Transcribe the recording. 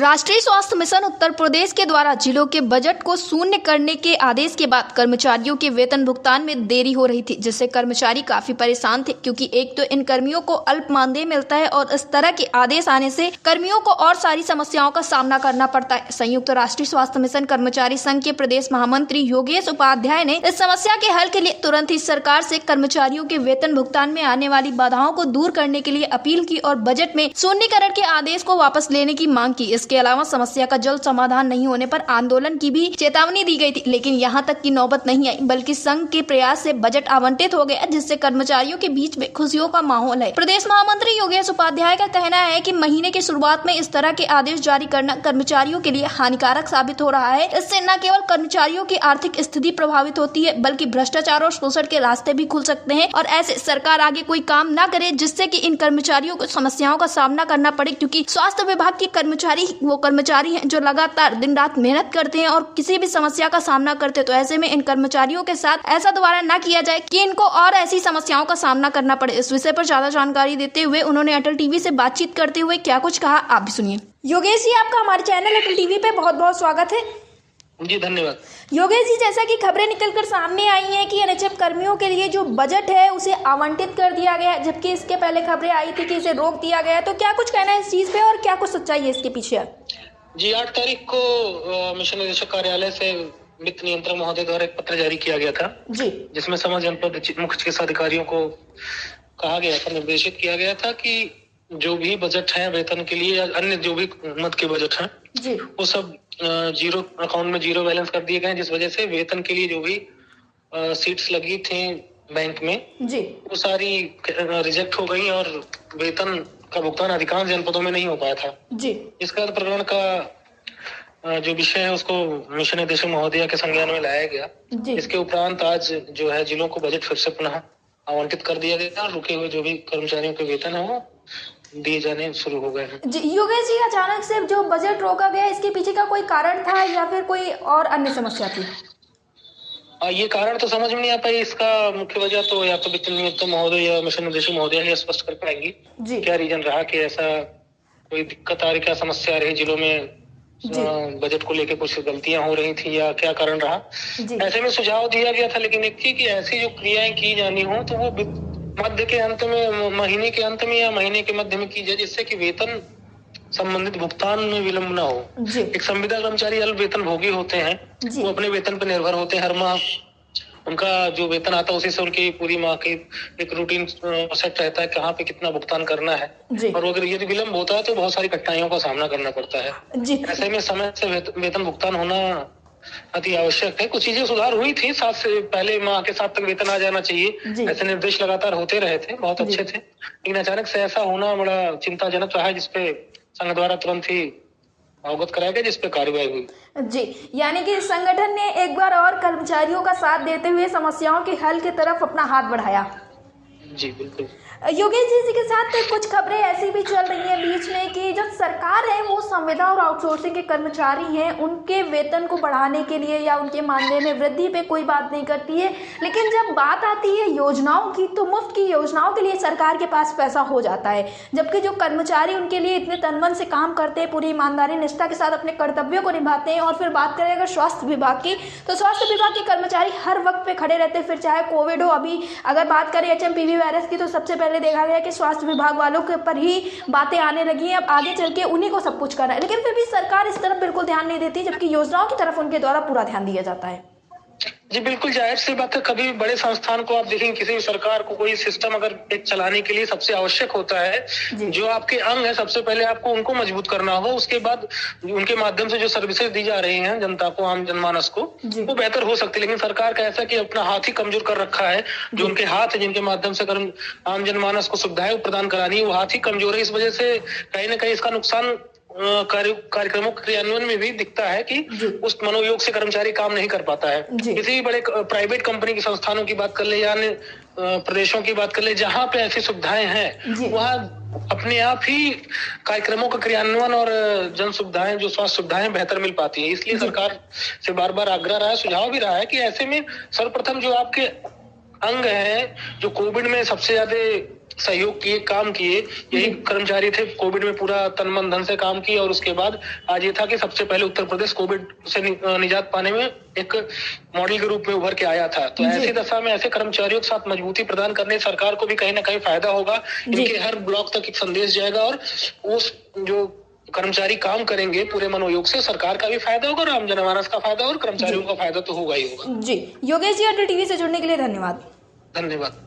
राष्ट्रीय स्वास्थ्य मिशन उत्तर प्रदेश के द्वारा जिलों के बजट को शून्य करने के आदेश के बाद कर्मचारियों के वेतन भुगतान में देरी हो रही थी, जिससे कर्मचारी काफी परेशान थे। क्योंकि एक तो इन कर्मियों को अल्प मानदेय मिलता है और इस तरह के आदेश आने से कर्मियों को और सारी समस्याओं का सामना करना पड़ता है। संयुक्त राष्ट्रीय स्वास्थ्य मिशन कर्मचारी संघ के प्रदेश महामंत्री योगेश उपाध्याय ने इस समस्या के हल के लिए तुरंत ही सरकार से कर्मचारियों के वेतन भुगतान में आने वाली बाधाओं को दूर करने के लिए अपील की और बजट में शून्यकरण के आदेश को वापस लेने की मांग की। इसके अलावा समस्या का जल्द समाधान नहीं होने पर आंदोलन की भी चेतावनी दी गई थी, लेकिन यहां तक की नौबत नहीं आई, बल्कि संघ के प्रयास से बजट आवंटित हो गया, जिससे कर्मचारियों के बीच में खुशियों का माहौल है। प्रदेश महामंत्री योगेश उपाध्याय का कहना है कि महीने की शुरुआत में इस तरह के आदेश जारी करना कर्मचारियों के लिए हानिकारक साबित हो रहा है। इससे न केवल कर्मचारियों की आर्थिक स्थिति प्रभावित होती है, बल्कि भ्रष्टाचार और शोषण के रास्ते भी खुल सकते हैं और ऐसे सरकार आगे कोई काम न करे जिससे कि इन कर्मचारियों को समस्याओं का सामना करना पड़े। क्योंकि स्वास्थ्य विभाग के कर्मचारी वो कर्मचारी हैं जो लगातार दिन रात मेहनत करते हैं और किसी भी समस्या का सामना करते हैं। तो ऐसे में इन कर्मचारियों के साथ ऐसा दोबारा न किया जाए कि इनको और ऐसी समस्याओं का सामना करना पड़े। इस विषय पर ज्यादा जानकारी देते हुए उन्होंने अटल टीवी से बातचीत करते हुए क्या कुछ कहा, आप भी सुनिए। योगेश जी, आपका हमारे चैनल अटल टीवी पे बहुत बहुत स्वागत है। जी धन्यवाद। योगेश जी, जैसा कि खबरें निकलकर सामने आई हैं कि एनएचएम कर्मियों के लिए जो बजट है उसे आवंटित कर दिया गया है, जबकि इसके पहले खबरें आई थी कि इसे रोक दिया गया है। तो क्या कुछ कहना है इस चीज पे और क्या कुछ सच्चाई है इसके पीछे? जी 8 तारीख को मिशन निदेशक कार्यालय से वित्त नियंत्रक महोदय द्वारा एक पत्र जारी किया गया था जी, जिसमें समस्त जनपद मुख्य चिकित्सा अधिकारियों को कहा गया था, निर्देशित किया गया था कि जो भी बजट है वेतन के लिए या अन्य जो भी मद के बजट हैं जी, वो सब जीरो अकाउंट में जीरो बैलेंस कर दिए गए, जिस वजह से वेतन के लिए जो भी सीट्स लगी थी बैंक में जी, वो सारी रिजेक्ट हो गई और वेतन का भुगतान अधिकांश जनपदों में नहीं हो पाया था जी। इसका प्रकरण का जो विषय है उसको मिशन निदेशक महोदय के संज्ञान में लाया गया जी। इसके उपरांत आज जो है जिलों को बजट फिर से पुनः आवंटित कर दिया गया और रुके हुए जो भी कर्मचारियों के वेतन है वो दिए जाने शुरू हो गए हैं जी। योगेश जी, अचानक से जो बजट रोका गया, इसके पीछे का कोई कारण था या फिर कोई और अन्य समस्या थी? ये कारण तो समझ में नहीं आता। इसका मुख्य वजह तो या तो वित्त नियंत्रक महोदय या मिशन निदेशक महोदय ही स्पष्ट कर पाएंगी क्या रीजन रहा कि ऐसा कोई दिक्कत आ रही, क्या समस्या रही जिलों में, बजट को लेकर कुछ गलतियां हो रही थी या क्या कारण रहा। ऐसे में सुझाव दिया गया था, लेकिन एक थी कि ऐसी जो क्रियाएं की जानी हो तो वो मध्य के अंत में, महीने के अंत में या महीने के मध्य में की जाए, जिससे कि वेतन संबंधित भुगतान में विलंब न हो। एक संविदा कर्मचारी अल्प वेतन भोगी होते हैं, वो अपने वेतन पर निर्भर होते हैं। हर माह उनका जो वेतन आता है उसी से उनकी पूरी माह की एक रूटीन सेट रहता है, कहाँ पे कितना भुगतान करना है। और अगर यदि विलंब होता है तो बहुत सारी कठिनाइयों का सामना करना पड़ता है। ऐसे में समय से वेतन भुगतान होना अति आवश्यक है। कुछ चीजें सुधार हुई थी, 7 से पहले माह के 7 तक वेतन आ जाना चाहिए, ऐसे निर्देश लगातार होते रहे थे, बहुत अच्छे थे। लेकिन अचानक से ऐसा होना बड़ा चिंताजनक रहा है, जिसपे संघ द्वारा तुरंत ही अवगत कराया गया, जिसपे कार्रवाई हुई जी। यानी कि संगठन ने एक बार और कर्मचारियों का साथ देते हुए समस्याओं के हल की तरफ अपना हाथ बढ़ाया। जी बिल्कुल। योगेश जी के साथ कुछ खबरें ऐसी भी चल रही हैं बीच में कि जो सरकार है वो संविदा और आउटसोर्सिंग के कर्मचारी हैं, उनके वेतन को बढ़ाने के लिए या उनके मानदेय में वृद्धि पे कोई बात नहीं करती है, लेकिन जब बात आती है योजनाओं की तो मुफ्त की योजनाओं के लिए सरकार के पास पैसा हो जाता है, जबकि जो कर्मचारी उनके लिए इतने तनमन से काम करते हैं, पूरी ईमानदारी निष्ठा के साथ अपने कर्तव्यों को निभाते हैं। और फिर बात करें अगर स्वास्थ्य विभाग की, तो स्वास्थ्य विभाग के कर्मचारी हर वक्त पे खड़े रहते हैं, फिर चाहे कोविड हो। अभी अगर बात करें एचएमपीवी वायरस की तो सबसे पहले देखा गया कि स्वास्थ्य विभाग वालों के ऊपर ही बातें आने लगी हैं, अब आगे चल के उन्हीं को सब कुछ करना है, लेकिन फिर भी सरकार इस तरफ बिल्कुल ध्यान नहीं देती, जबकि योजनाओं की तरफ उनके द्वारा पूरा ध्यान दिया जाता है। जी बिल्कुल, जाहिर सी बात है। कभी बड़े संस्थान को आप देखेंगे, किसी भी सरकार को कोई सिस्टम अगर एक चलाने के लिए सबसे आवश्यक होता है, जो आपके अंग है सबसे पहले आपको उनको मजबूत करना होगा, उसके बाद उनके माध्यम से जो सर्विसेज दी जा रही हैं जनता को, आम जनमानस को, वो बेहतर हो सकती है। लेकिन सरकार का ऐसा कि अपना हाथ ही कमजोर कर रखा है, जो उनके हाथ है जिनके माध्यम से आम जनमानस को सुविधाएं प्रदान करानी है, वो हाथ ही कमजोर है। इस वजह से कहीं ना कहीं इसका नुकसान कार्यक्रमों के क्रियान्वयन में भी दिखता है कि उस मनोयोग से कर्मचारी काम नहीं कर पाता है। किसी भी बड़े प्राइवेट कंपनी के संस्थानों की बात कर ले या अन्य प्रदेशों की बात कर ले, जहाँ पे ऐसी सुविधाएं हैं वहाँ अपने आप ही कार्यक्रमों का क्रियान्वयन और जन सुविधाएं, जो स्वास्थ्य सुविधाएं बेहतर मिल पाती है। इसलिए सरकार से बार बार आग्रह रहा है, सुझाव भी रहा है कि ऐसे में सर्वप्रथम जो आपके अंग है, जो कोविड में सबसे ज्यादा सहयोग किए, काम किए, यही कर्मचारी थे। कोविड में पूरा तन मन धन से काम किया और उसके बाद आज ये था कि सबसे पहले उत्तर प्रदेश कोविड से निजात पाने में एक मॉडल के रूप में उभर के आया था। तो ऐसी दशा में ऐसे कर्मचारियों के साथ मजबूती प्रदान करने सरकार को भी कहीं ना कहीं फायदा होगा। इनके हर ब्लॉक तक एक संदेश जाएगा और उस जो कर्मचारी काम करेंगे पूरे मनोयोग से, सरकार का भी फायदा होगा, आम जनमानस का फायदा और कर्मचारियों का फायदा तो होगा ही होगा। जी योगेश जी, अटल टीवी से जुड़ने के लिए धन्यवाद। धन्यवाद।